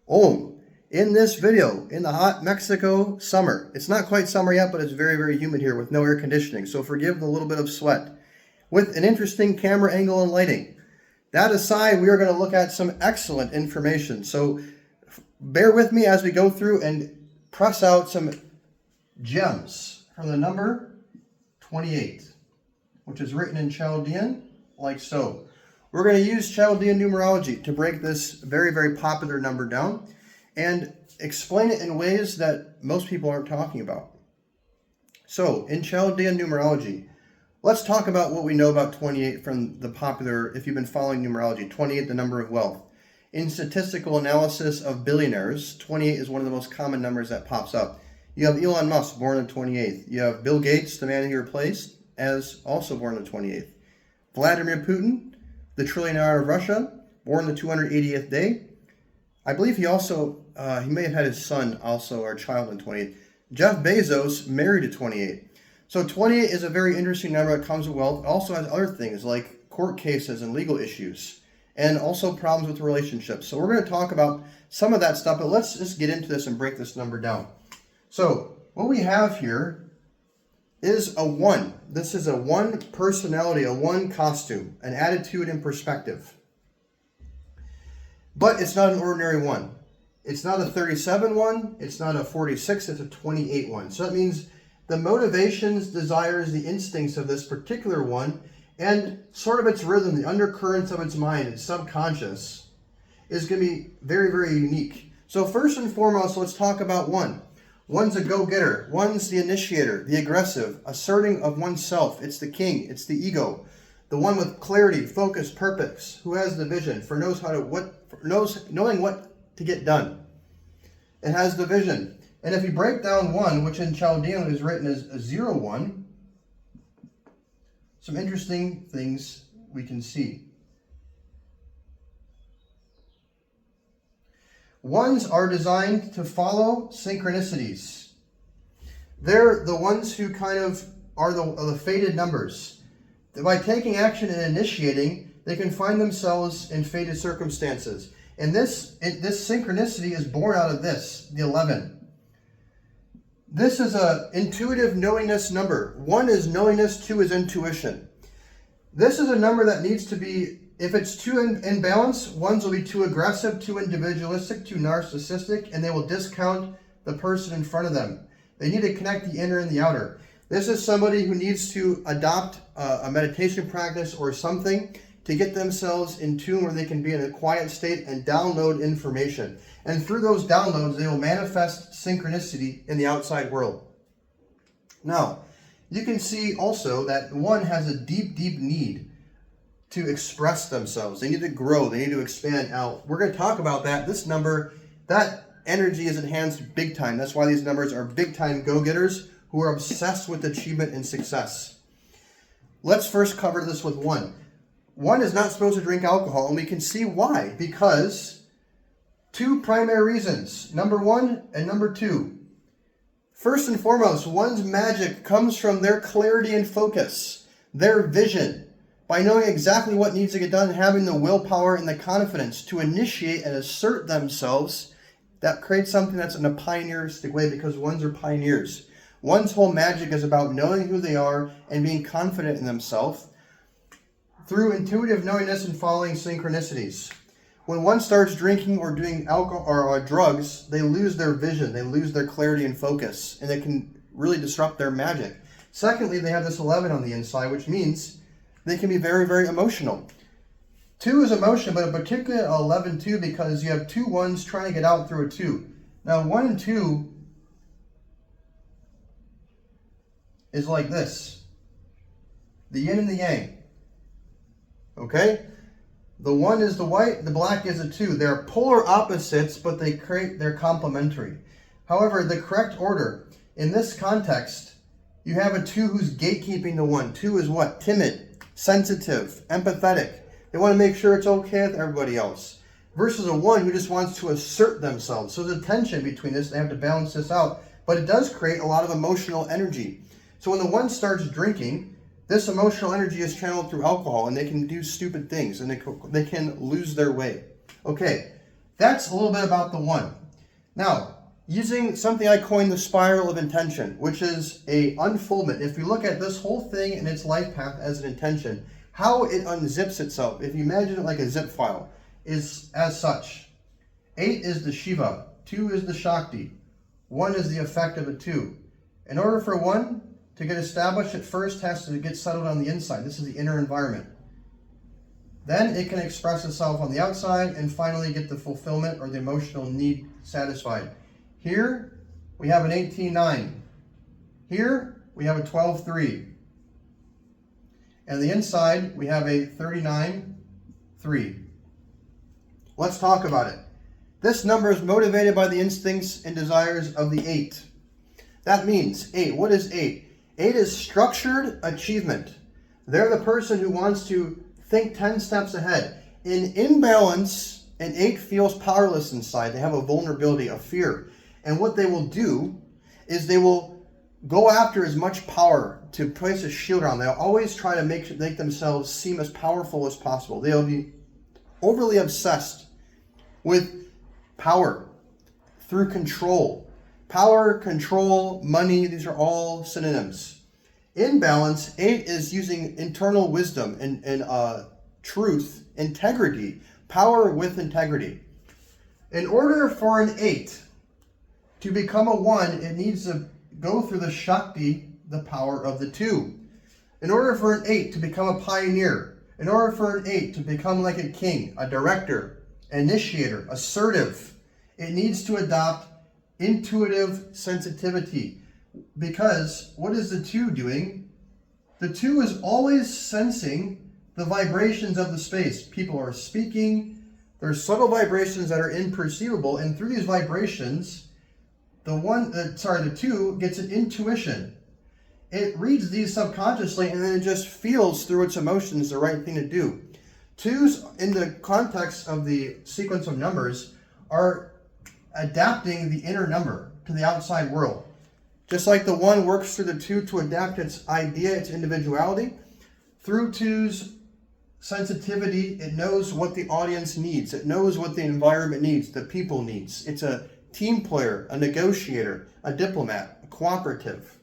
Om. In this video, in the hot Mexico summer, it's not quite summer yet, but it's very, very humid here with no air conditioning, so forgive the little bit of sweat. With an interesting camera angle and lighting. That aside, we are going to look at some excellent information. So bear with me as we go through and press out some gems from the number 28, which is written in Chaldean like so. We're going to use Chaldean numerology to break this very, very popular number down and explain it in ways that most people aren't talking about. So, in Chaldean numerology, let's talk about what we know about 28 from the popular, if you've been following numerology, 28, the number of wealth. In statistical analysis of billionaires, 28 is one of the most common numbers that pops up. You have Elon Musk, born on the 28th. You have Bill Gates, the man he replaced, as also born on the 28th. Vladimir Putin, the trillionaire of Russia, born the 280th day. I believe he also, he may have had his son also, or child on 28th. Jeff Bezos married at 28. So 28 is a very interesting number that comes with wealth. It also has other things like court cases and legal issues, and also problems with relationships. So we're going to talk about some of that stuff, but let's just get into this and break this number down. So what we have here is a 1. This is a 1 personality, a 1 costume, an attitude and perspective. But it's not an ordinary 1. It's not a 37 1. It's not a 46. It's a 28 1. So that means the motivations, desires, the instincts of this particular 1, and sort of its rhythm, the undercurrents of its mind, its subconscious, is going to be very, very unique. So first and foremost, let's talk about 1. 1's a go-getter. 1's the initiator, the aggressive, asserting of oneself. It's the king. It's the ego. The one with clarity, focus, purpose, who has the vision, knowing what to get done. It has the vision. And if you break down 1, which in Chaldean is written as a 0-1, some interesting things we can see. 1s are designed to follow synchronicities. They're the ones who kind of are the fated numbers. By taking action and initiating, they can find themselves in fated circumstances. And this synchronicity is born out of this, the 11. This is a intuitive knowingness number. 1 is knowingness, 2 is intuition. This is a number that needs to be, if it's too in balance, 1s will be too aggressive, too individualistic, too narcissistic, and they will discount the person in front of them. They need to connect the inner and the outer. This is somebody who needs to adopt a meditation practice or something to get themselves in tune where they can be in a quiet state and download information. And through those downloads, they will manifest synchronicity in the outside world. Now, you can see also that 1 has a deep, deep need to express themselves. They need to grow. They need to expand out. We're going to talk about that. This number, that energy is enhanced big time. That's why these numbers are big time go-getters who are obsessed with achievement and success. Let's first cover this with 1. 1 is not supposed to drink alcohol, and we can see why. Because 2 primary reasons. Number 1 and number 2. First and foremost, 1's magic comes from their clarity and focus, their vision. By knowing exactly what needs to get done and having the willpower and the confidence to initiate and assert themselves, that creates something that's in a pioneeristic way because 1s are pioneers. 1's whole magic is about knowing who they are and being confident in themselves through intuitive knowingness and following synchronicities. When 1 starts drinking or doing alcohol or drugs, they lose their vision, they lose their clarity and focus, and it can really disrupt their magic. Secondly, they have this 11 on the inside, which means they can be very, very emotional. 2 is emotion, but in particular 11 too, because you have 2 1s trying to get out through a 2. Now 1 and 2 is like this. The yin and the yang. Okay? The 1 is the white, the black is a 2. They're polar opposites, but they're complementary. However, the correct order, in this context, you have a 2 who's gatekeeping the 1. 2 is what? Timid, sensitive, empathetic. They want to make sure it's okay with everybody else. Versus a 1 who just wants to assert themselves. So there's a tension between this. They have to balance this out. But it does create a lot of emotional energy. So when the 1 starts drinking, this emotional energy is channeled through alcohol, and they can do stupid things, and they can lose their way. Okay, That's a little bit about the 1. Now, using something I coined the spiral of intention, which is a unfoldment. If you look at this whole thing in its life path as an intention, how it unzips itself, if you imagine it like a zip file, is as such. 8 is the Shiva, 2 is the Shakti, 1 is the effect of a 2. In order for 1 to get established, it first has to get settled on the inside. This is the inner environment. Then it can express itself on the outside and finally get the fulfillment or the emotional need satisfied. Here we have an 18-9. Here we have a 12-3. And the inside we have a 39-3. Let's talk about it. This number is motivated by the instincts and desires of the 8. That means 8. What is 8? 8 is structured achievement. They're the person who wants to think 10 steps ahead. In imbalance, an 8 feels powerless inside. They have a vulnerability, a fear. And what they will do is they will go after as much power to place a shield around. They'll always try to make themselves seem as powerful as possible. They'll be overly obsessed with power through control. Power, control, money, these are all synonyms. In balance, 8 is using internal wisdom and truth, integrity, power with integrity. In order for an 8 to become a 1, it needs to go through the Shakti, the power of the 2. In order for an 8 to become a pioneer, in order for an 8 to become like a king, a director, initiator, assertive, it needs to adopt intuitive sensitivity. Because what is the 2 doing? The 2 is always sensing the vibrations of the space. People are speaking. There's subtle vibrations that are imperceivable, and through these vibrations, the 2 gets an intuition. It reads these subconsciously, and then it just feels through its emotions the right thing to do. 2s, in the context of the sequence of numbers, are adapting the inner number to the outside world. Just like the 1 works through the 2 to adapt its idea, its individuality, through 2's sensitivity, it knows what the audience needs. It knows what the environment needs, the people needs. It's a team player, a negotiator, a diplomat, a cooperative.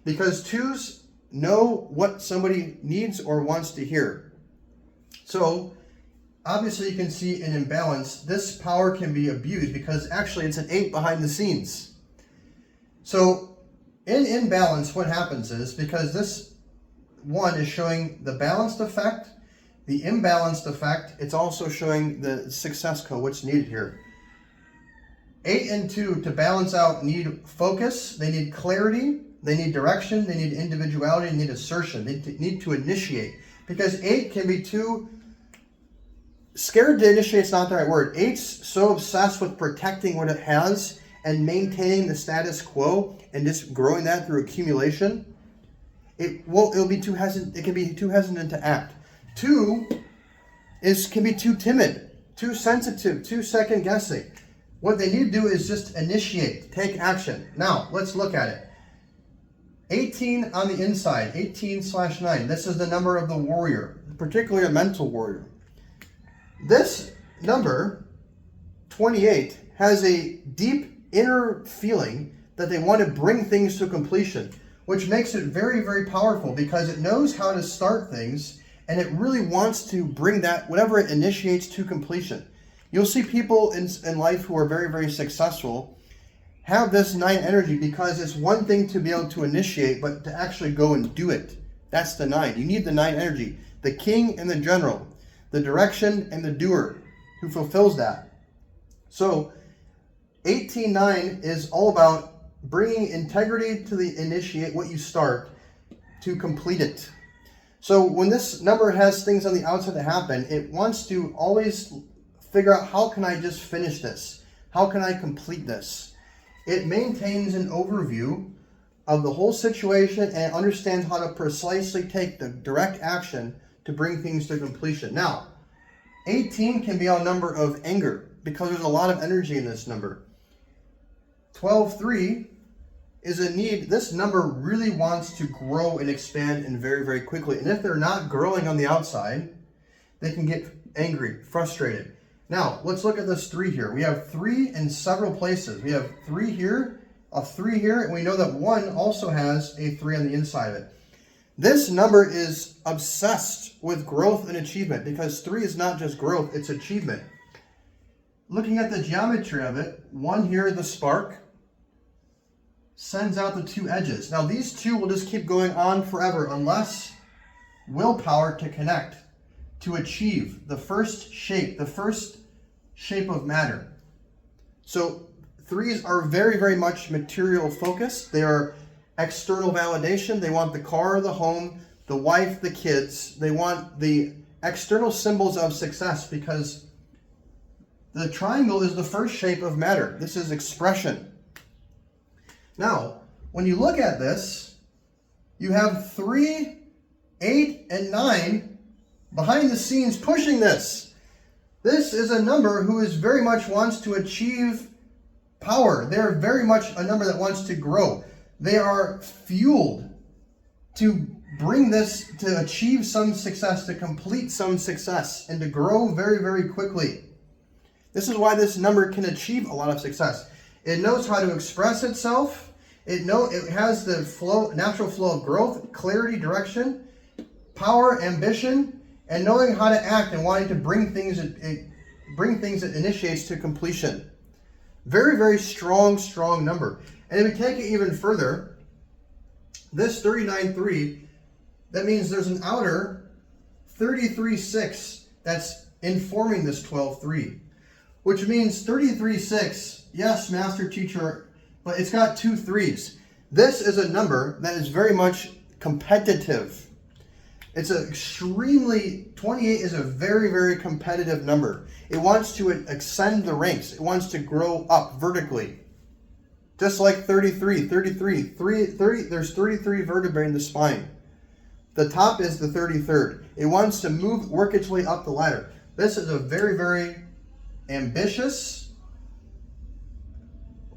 Because 2s know what somebody needs or wants to hear. So, obviously you can see an imbalance. This power can be abused because actually it's an 8 behind the scenes. So, in imbalance, what happens is, because this 1 is showing the balanced effect, the imbalanced effect, it's also showing the success code, what's needed here. 8 and 2, to balance out, need focus, they need clarity, they need direction, they need individuality, they need assertion, they need to initiate. Because 8 can be too scared to initiate, is not the right word. 8's so obsessed with protecting what it has and maintaining the status quo and just growing that through accumulation, it'll be too hesitant. It can be too hesitant to act. 2 can be too timid, too sensitive, too second guessing. What they need to do is just initiate, take action. Now let's look at it. 18 on the inside, 18/9. This is the number of the warrior, particularly a mental warrior. This number, 28, has a deep inner feeling that they want to bring things to completion, which makes it very, very powerful because it knows how to start things and it really wants to bring that, whatever it initiates, to completion. You'll see people in life who are very, very successful have this 9 energy because it's one thing to be able to initiate, but to actually go and do it. That's the 9. You need the 9 energy. The king and the general, the direction and the doer who fulfills that. So 18/9 is all about bringing integrity to the initiate, what you start, to complete it. So when this number has things on the outside that happen, it wants to always figure out, how can I just finish this? How can I complete this? It maintains an overview of the whole situation and understands how to precisely take the direct action to bring things to completion. Now, 18 can be a number of anger because there's a lot of energy in this number. 12/3 is a need. This number really wants to grow and expand and very, very quickly. And if they're not growing on the outside, they can get angry, frustrated. Now, let's look at this 3 here. We have 3 in several places. We have 3 here, a 3 here, and we know that 1 also has a 3 on the inside of it. This number is obsessed with growth and achievement because 3 is not just growth, it's achievement. Looking at the geometry of it, 1 here, the spark, sends out the 2 edges. Now, these 2 will just keep going on forever unless willpower to connect, to achieve the first shape of matter. So 3s are very, very much material focused. They are external validation. They want the car, the home, the wife, the kids. They want the external symbols of success because the triangle is the first shape of matter. This is expression. Now, when you look at this, you have 3, 8, and 9 behind the scenes pushing this. This is a number who is very much wants to achieve power. They're very much a number that wants to grow. They are fueled to bring this, to achieve some success, to complete some success, and to grow very, very quickly. This is why this number can achieve a lot of success. It knows how to express itself. It has the natural flow of growth, clarity, direction, power, ambition, and knowing how to act and wanting to bring things that initiates to completion. Very, very strong number. And if we take it even further, this 39.3, that means there's an outer 33.6 that's informing this 12.3, which means 33.6, yes, master teacher, but it's got 2 3s. This is a number that is very much competitive. It's an extremely, 28 is a very, very competitive number. It wants to ascend the ranks. It wants to grow up vertically. Just like 33, there's 33 vertebrae in the spine. The top is the 33rd. It wants to work its way up the ladder. This is a very, very ambitious,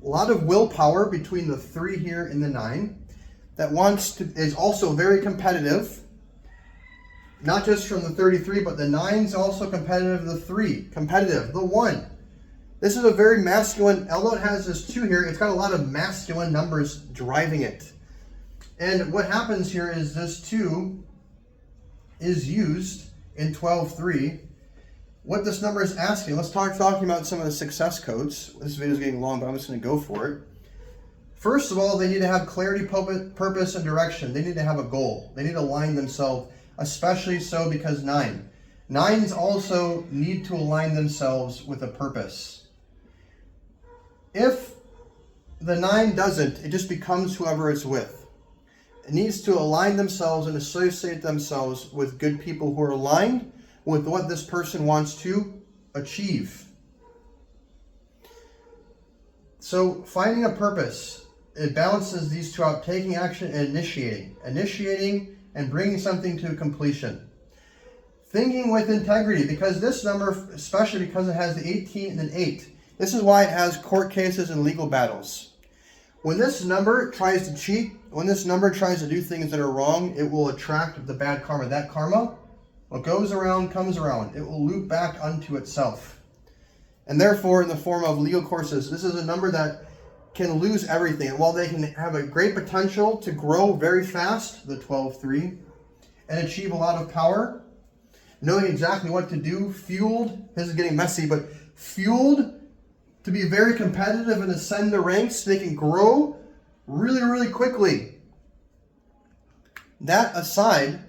a lot of willpower between the 3 here and the 9 that is also very competitive. Not just from the 33, but the 9's also competitive, the 3, competitive, the 1. This is a very masculine, although it has this 2 here, it's got a lot of masculine numbers driving it. And what happens here is this 2 is used in 12.3. What this number is asking, let's talking about some of the success codes. This video is getting long, but I'm just going to go for it. First of all, they need to have clarity, purpose, and direction. They need to have a goal. They need to align themselves. Especially so because 9s also need to align themselves with a purpose. If the 9 doesn't, it just becomes whoever it's with. It needs to align themselves and associate themselves with good people who are aligned with what this person wants to achieve. So finding a purpose, it balances these 2 out, taking action and initiating and bringing something to completion. Thinking with integrity, because this number, especially because it has the 18 and an 8, this is why it has court cases and legal battles. When this number tries to cheat, when this number tries to do things that are wrong, it will attract the bad karma. That karma, what goes around comes around. It will loop back unto itself. And therefore, in the form of legal courses, this is a number that can lose everything. And while they can have a great potential to grow very fast, the 12.3, and achieve a lot of power, knowing exactly what to do, fueled, this is getting messy, but fueled to be very competitive and ascend the ranks, they can grow really, really quickly. That aside,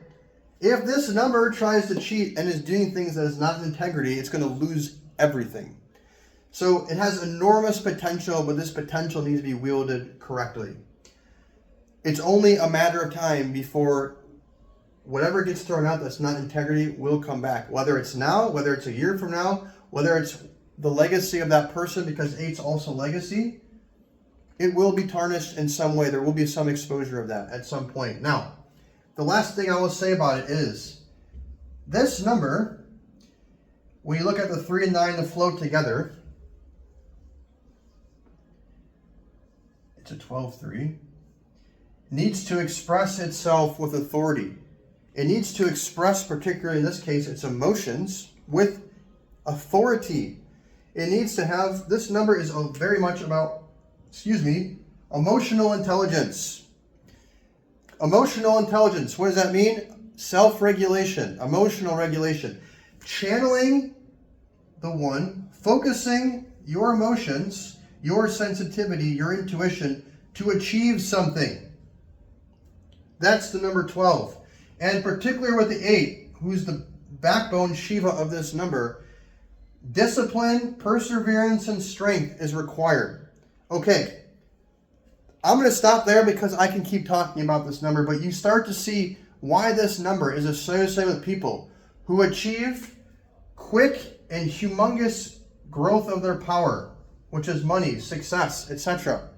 if this number tries to cheat and is doing things that is not in integrity, it's going to lose everything. So it has enormous potential, but this potential needs to be wielded correctly. It's only a matter of time before whatever gets thrown out that's not integrity will come back. Whether it's now, whether it's a year from now, whether it's the legacy of that person, because 8's also legacy, it will be tarnished in some way. There will be some exposure of that at some point. Now, the last thing I will say about it is this number, when you look at the 3 and 9 that float together, it's a 12.3, needs to express itself with authority. It needs to express, particularly in this case, its emotions with authority. It needs to have, this number is very much about, emotional intelligence. Emotional intelligence, what does that mean? Self-regulation, emotional regulation. Channeling the one, focusing your emotions, your sensitivity, your intuition to achieve something. That's the number 12. And particularly with the 8, who's the backbone Shiva of this number, discipline, perseverance, and strength is required. Okay, I'm going to stop there because I can keep talking about this number, but you start to see why this number is associated with people who achieve quick and humongous growth of their power, which is money, success, etc.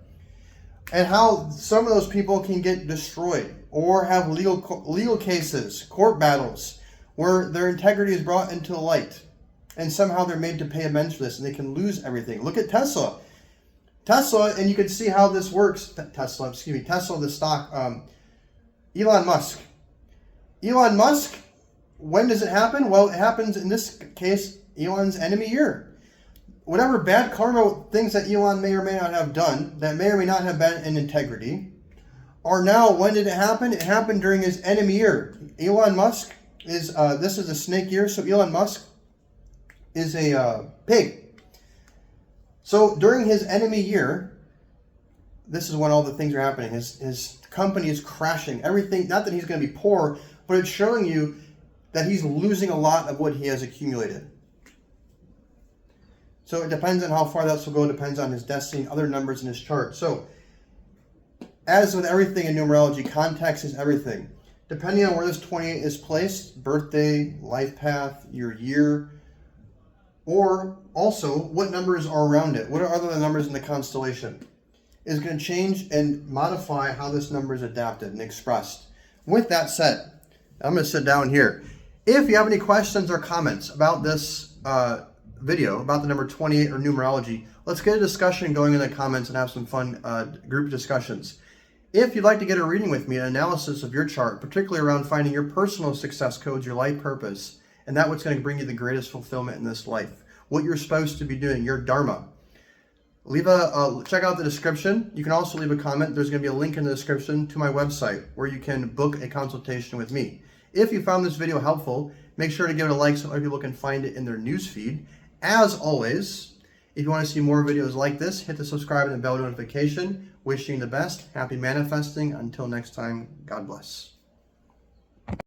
And how some of those people can get destroyed or have legal cases, court battles, where their integrity is brought into light. And somehow they're made to pay amends for this and they can lose everything. Look at Tesla. Tesla, and you can see how this works. Tesla, the stock. Elon Musk. Elon Musk, when does it happen? Well, it happens in this case, Elon's enemy year. Whatever bad karma things that Elon may or may not have done, that may or may not have been in integrity, are now, when did it happen? It happened during his enemy year. Elon Musk is, this is a snake year, so Elon Musk is a pig. So during his enemy year, this is when all the things are happening. His company is crashing. Everything, not that he's going to be poor, but it's showing you that he's losing a lot of what he has accumulated. So it depends on how far that will go. It depends on his destiny and other numbers in his chart. So as with everything in numerology, context is everything. Depending on where this 28 is placed, birthday, life path, your year, or also what numbers are around it, what are other numbers in the constellation, is going to change and modify how this number is adapted and expressed. With that said, I'm going to sit down here. If you have any questions or comments about this video, about the number 28 or numerology, let's get a discussion going in the comments and have some fun group discussions. If you'd like to get a reading with me, an analysis of your chart, particularly around finding your personal success codes, your life purpose, and that what's going to bring you the greatest fulfillment in this life, what you're supposed to be doing, your dharma, check out the description. You can also leave a comment. There's going to be a link in the description to my website where you can book a consultation with me. If you found this video helpful, make sure to give it a like so other people can find it in their newsfeed. As always, if you want to see more videos like this, hit the subscribe and the bell notification. Wishing you the best. Happy manifesting. Until next time, God bless.